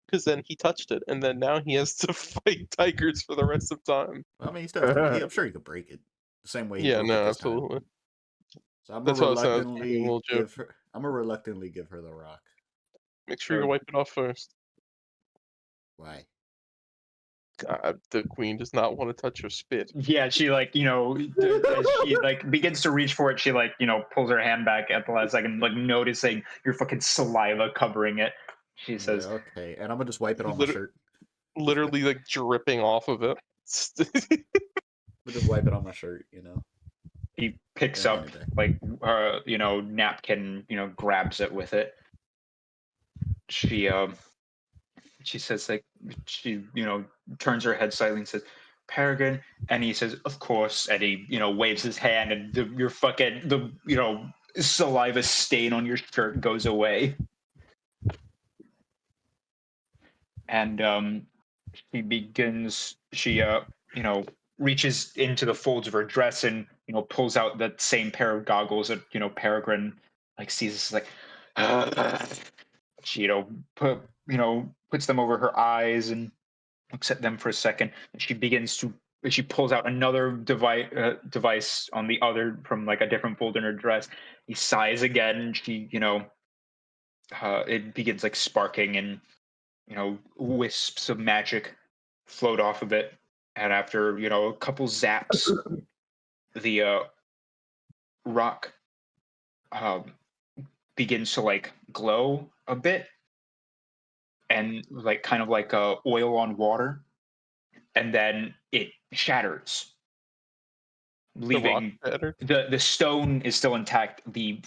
Because then he touched it, and then now he has to fight tigers for the rest of time. I mean, I'm sure he could break it the same way. He Yeah, broke no, it this time. absolutely. So I'm That's gonna what I was making a little joke. reluctantly give her the rock. Make sure you wipe it off first. Why? God, the queen does not want to touch your spit. Yeah, she like, as she like begins to reach for it, she like, pulls her hand back at the last second, like noticing your fucking saliva covering it. She Yeah, says, okay, and I'm gonna just wipe it on my Liter- shirt. Literally like dripping off of it. I'm just wipe it on my shirt, he picks and up hand it back. like napkin, grabs it with it. She says like she turns her head slightly and says, Peregrine, and he says, of course, and he waves his hand, and your fucking saliva stain on your shirt goes away. And she reaches into the folds of her dress and pulls out that same pair of goggles that Peregrine like sees this like she puts them over her eyes and looks at them for a second, and she pulls out another device on the other from like a different fold in her dress. He sighs again. She it begins like sparking, and wisps of magic float off of it, and after a couple zaps, the rock begins to like glow a bit, and like kind of like oil on water, and then it shatters, The rock leaving shattered. the stone is still intact. The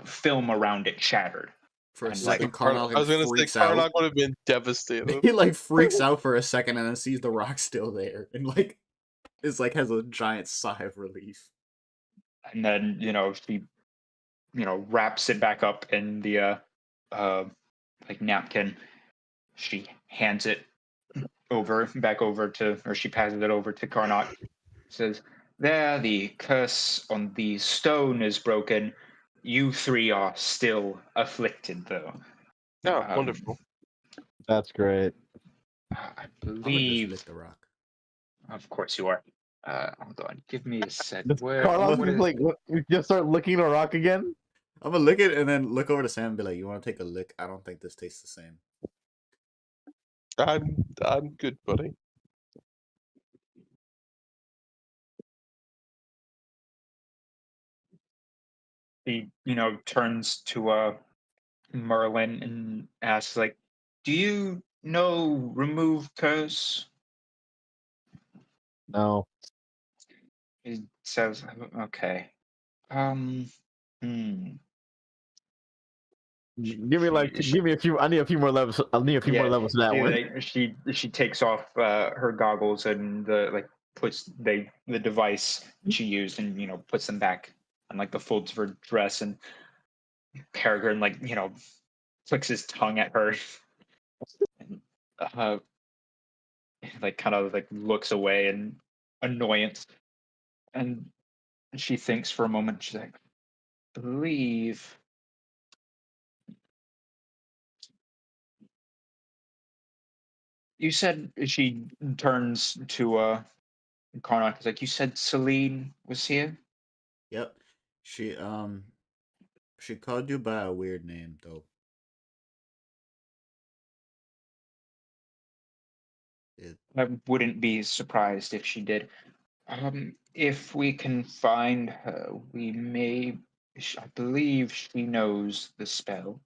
film around it shattered. For a And, second, like, Karnak I was gonna say freaks out. Karnak would have been devastated. He like freaks out for a second and then sees the rock still there, and like is like has a giant sigh of relief. And then she wraps it back up in the like napkin. She hands it back over to, or she passes it over to Karnak. Says, there, the curse on the stone is broken. You three are still afflicted, though. Oh, Um, wonderful. That's great. I I'm gonna just believe, lick the rock. of course you are. Hold on, give me a sec. Does Where, Carlos what just is, like just start licking a rock again? I'm gonna lick it and then look over to Sam and be like, "You want to take a lick? I don't think this tastes the same." I'm good, buddy. he turns to Merlin and asks, like, do you know remove curse? No. He says, okay. Hmm. Give me like give me a few. I need a few more levels. I need a few more levels to that one. She takes off her goggles and puts the device she used and puts them back on like the folds of her dress, and Peregrine flicks his tongue at her and like kind of like looks away in annoyance, and she thinks for a moment. She's like, believe. You said, she turns to Karnak. Is like, you said Celine was here? Yep. She she called you by a weird name though. It, I wouldn't be surprised if she did. If we can find her, we may. I believe she knows the spell.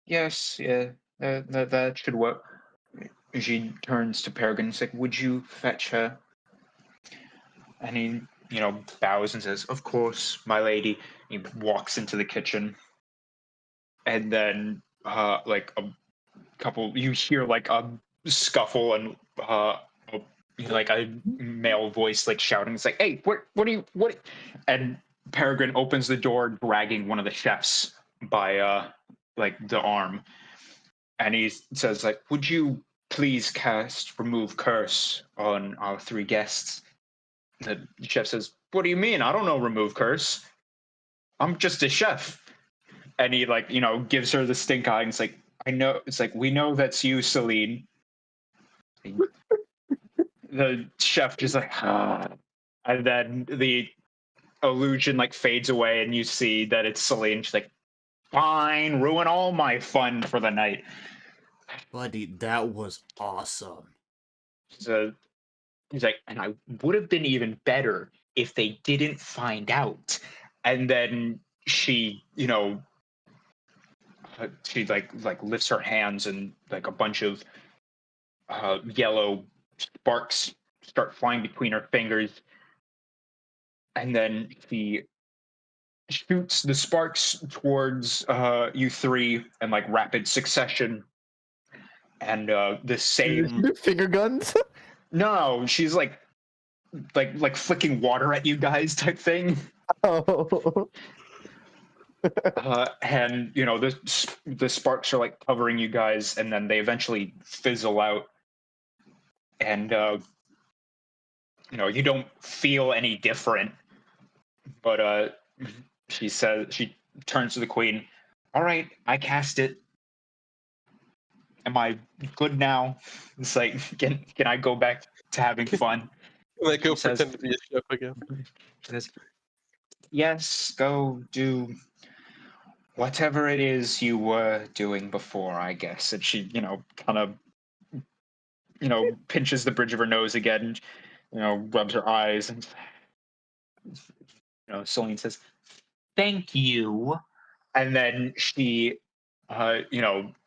Yes, yeah, that should work. She turns to Peregrine and says, would you fetch her? And he, bows and says, of course, my lady. He walks into the kitchen. And then, like, a couple, you hear, like, a scuffle and, like, a male voice, like, shouting. It's like, hey, what are you, what? And Peregrine opens the door, dragging one of the chefs by, like, the arm. And he says, like, would you please cast remove curse on our three guests? The chef says, what do you mean? I don't know remove curse. I'm just a chef. And he gives her the stink eye and it's like, I know. It's like, we know that's you, Celine. The chef just like, ah. And then the illusion like fades away and you see that it's Celine. She's like, Fine, ruin all my fun for the night. Buddy, that was awesome. So he's like, and I would have been even better if they didn't find out. And then she, she like lifts her hands and like a bunch of yellow sparks start flying between her fingers, and then she shoots the sparks towards you three in like rapid succession. And the same Finger guns. no, she's like flicking water at you guys type thing. Oh. And the sparks are like covering you guys, and then they eventually fizzle out, and you don't feel any different. But she turns to the queen. All right, I cast it. Am I good now? It's like, can I go back to having fun? Like, go He says- pretend to be a chef again. She says, yes, go do whatever it is you were doing before, I guess. And she, kind of, pinches the bridge of her nose again, rubs her eyes, and, Celine says, thank you. And then she,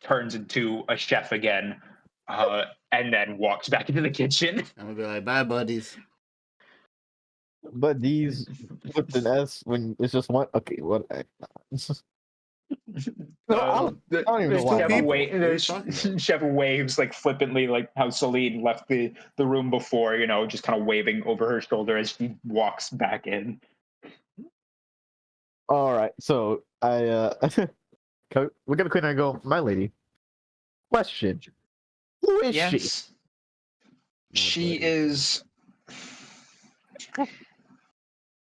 turns into a chef again, and then walks back into the kitchen. I'm gonna be like, bye, buddies. But these with an S when it's just one. Okay, what? No, I don't even know why. Chef waves like flippantly, like how Celine left the room before, just kind of waving over her shoulder as she walks back in. All right, so I we're gonna quit and I go, my lady. Question: who is she? Yes, she buddy. is.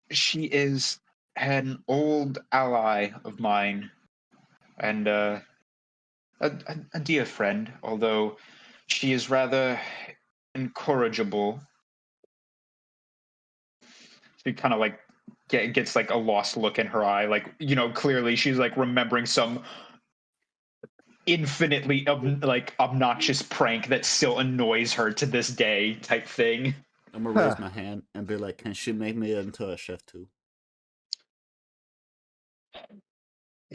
She is an old ally of mine, and a dear friend, although she is rather incorrigible. She kind of like gets like a lost look in her eye, like clearly she's like remembering some infinitely obnoxious prank that still annoys her to this day type thing. I'm gonna raise my hand and be like, can she make me into a chef too?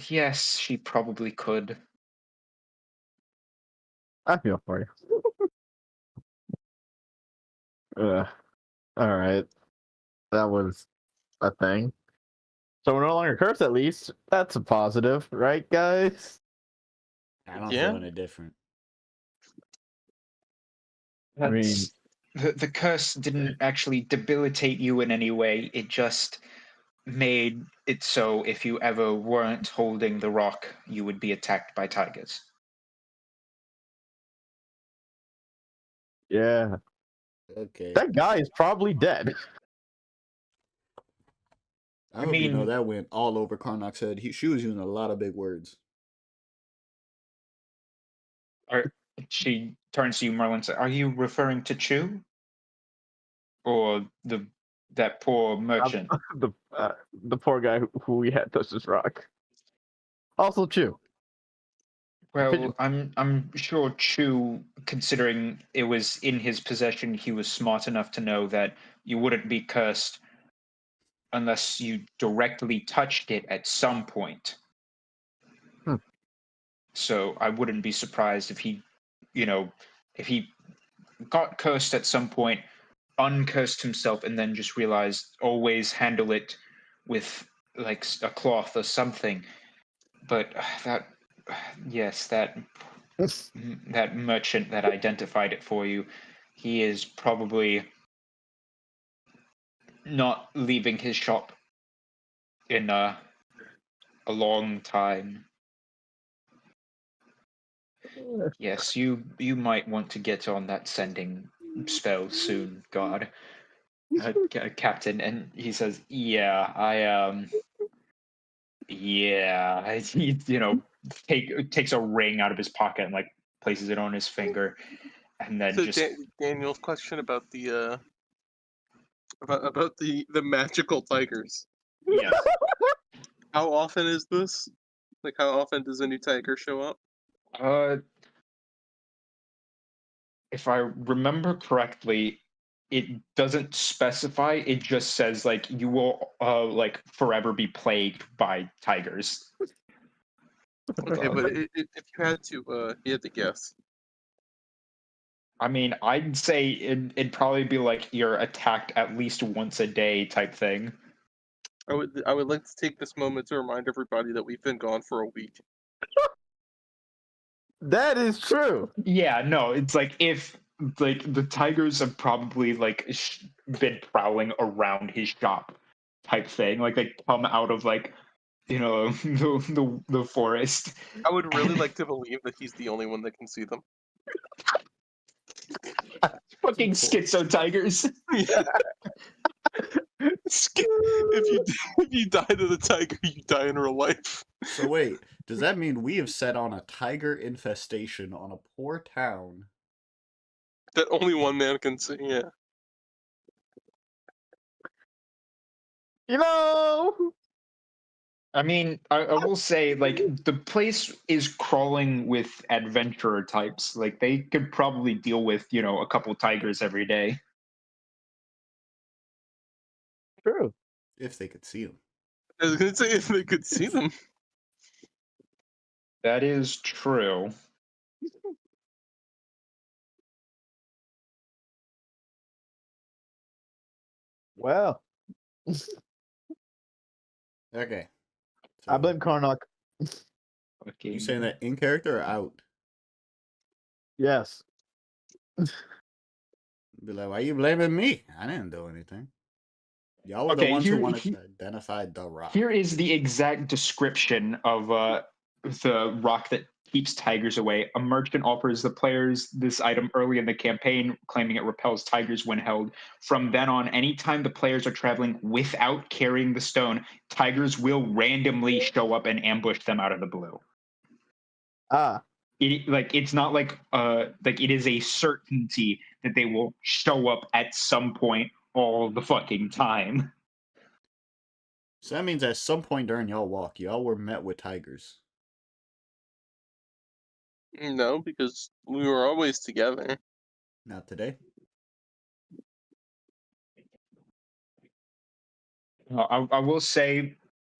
Yes, she probably could. I feel for you. All right, that was a thing. So we're no longer cursed. At least that's a positive, right, guys? I don't Yeah. feel any different. I mean- That's- the curse didn't actually debilitate you in any way. It just made it so if you ever weren't holding the rock, you would be attacked by tigers. Yeah, Okay. that guy is probably dead. I I hope you know mean- that went all over Karnak's head. She was using a lot of big words. She turns to you, Merlin, and says, are you referring to Chu? Or that poor merchant? The poor guy who we had touched this rock. Also, Chew. Well, I'm sure Chu, considering it was in his possession, he was smart enough to know that you wouldn't be cursed unless you directly touched it at some point. Hmm. So I wouldn't be surprised if he, if he got cursed at some point, uncursed himself, and then just realized always handle it with like a cloth or something. But yes, that merchant that identified it for you, he is probably not leaving his shop in a long time. Yes, you might want to get on that sending spell soon, God. Captain. And he says, yeah, he takes a ring out of his pocket and like places it on his finger, and then So just Daniel's question about the about the magical tigers. yes. How often is this? Like, how often does a new tiger show up? If I remember correctly, it doesn't specify. It just says like you will like forever be plagued by tigers. Okay, but if you had to guess. I mean, I'd say it'd probably be like you're attacked at least once a day type thing. I would like to take this moment to remind everybody that we've been gone for a week. That is true. Yeah, no, it's like if like the tigers have probably like been prowling around his shop type thing. Like they come out of like the forest. I would really like to believe that he's the only one that can see them. Fucking schizo tigers. Yeah. If you die to the tiger, you die in real life. So wait, does that mean we have set on a tiger infestation on a poor town? That only one man can see. Yeah. You know, I mean, I will say, like, the place is crawling with adventurer types. Like, they could probably deal with, a couple tigers every day. true. If they could see them. I was gonna say if they could see them. That is true. Well, Okay. I So, blame Karnak. Okay. you saying that in character or out? Yes. Be like, why you blaming me? I didn't do anything. Y'all were the Okay, ones who here- wanted to identify the rock. Here is the exact description of the rock that keeps tigers away. A merchant offers the players this item early in the campaign, claiming it repels tigers when held. From then on, anytime the players are traveling without carrying the stone, tigers will randomly show up and ambush them out of the blue. Ah, It's not like it is a certainty that they will show up at some point all the fucking time. So that means at some point during y'all walk, y'all were met with tigers. No, because we were always together. Not today. I will say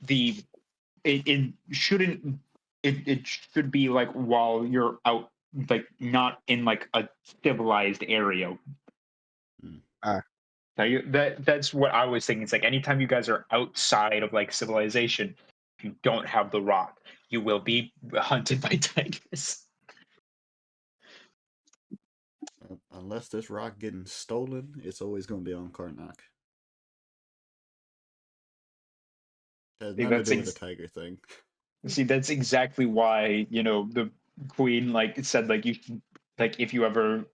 it shouldn't it should be like while you're out, like not in like a civilized area. That's what I was thinking. It's like anytime you guys are outside of like civilization, if you don't have the rock, you will be hunted by tigers. Unless this rock getting stolen, it's always going to be on Karnak. It has See, nothing to that's do with the tiger thing. See, that's exactly why the queen like said like you should, like if you ever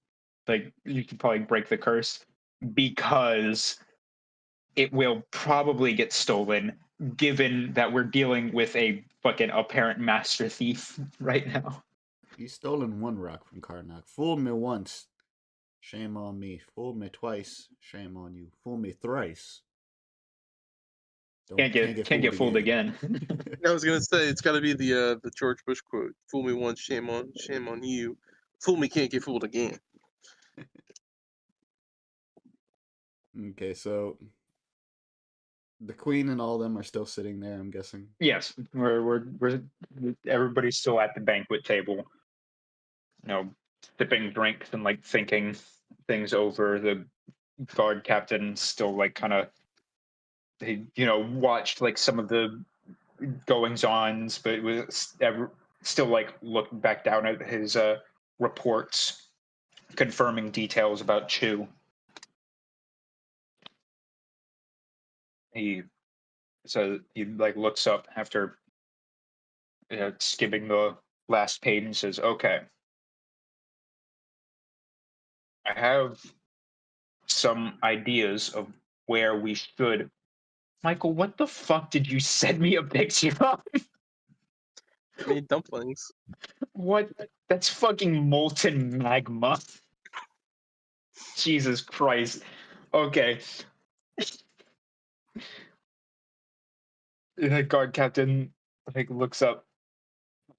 like you could probably break the curse, because it will probably get stolen given that we're dealing with a fucking apparent master thief right now. You stolen one rock from Karnak. Fooled me once. Shame on me. Fooled me twice. Shame on you. Fooled me thrice. Can't get fooled again. I was gonna say it's got to be the George Bush quote: "Fool me once, shame on you. Fool me, can't get fooled again." Okay, so the queen and all of them are still sitting there, I'm guessing. Yes, we're everybody's still at the banquet table, sipping drinks and like thinking things over. The guard captain still like kind of watched like some of the goings ons, but was still like looking back down at his reports, confirming details about Chu. He like looks up after skimming the last page and says, "Okay, I have some ideas of where we should." Michael, what the fuck did you send me a picture of? I made dumplings. What? That's fucking molten magma. Jesus Christ. Okay. The guard captain like looks up.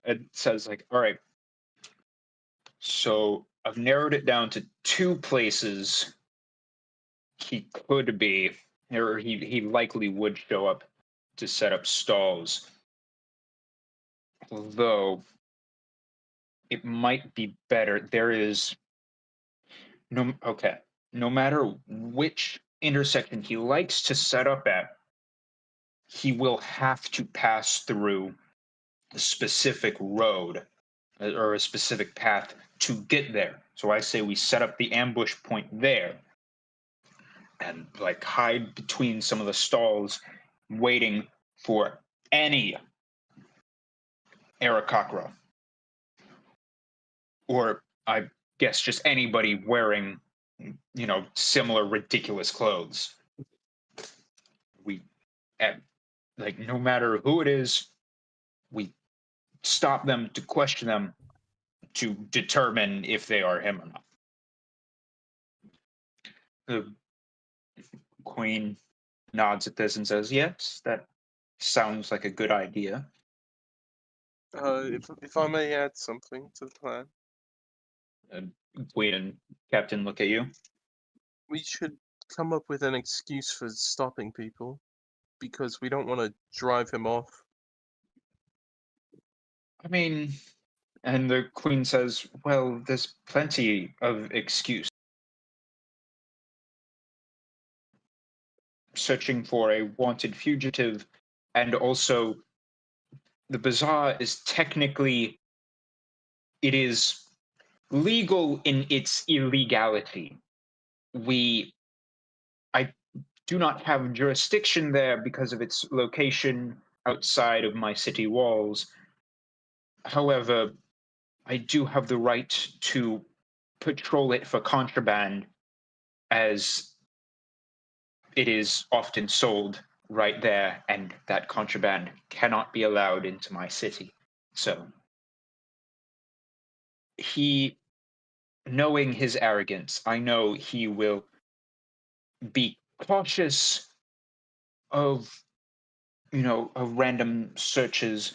it says like, all right, so I've narrowed it down to 2 places he could be, or he likely would show up to set up stalls. Although it might be better. There is no matter which intersection he likes to set up at, he will have to pass through a specific road or a specific path to get there. So I say we set up the ambush point there and like hide between some of the stalls, waiting for any Arakakra. Or I guess just anybody wearing, similar ridiculous clothes. We, like, no matter who it is, we stop them to question them to determine if they are him or not. The queen nods at this and says, "Yes, that sounds like a good idea." If I may add something to the plan, Queen and Captain look at you. we should come up with an excuse for stopping people, because we don't want to drive him off. I mean, and the queen says, "Well, there's plenty of excuse. Searching for a wanted fugitive, and also the bazaar is technically, it is legal in its illegality. I do not have jurisdiction there because of its location outside of my city walls. However, I do have the right to patrol it for contraband, as it is often sold right there, and that contraband cannot be allowed into my city. So knowing his arrogance, I know he will be cautious of, of random searches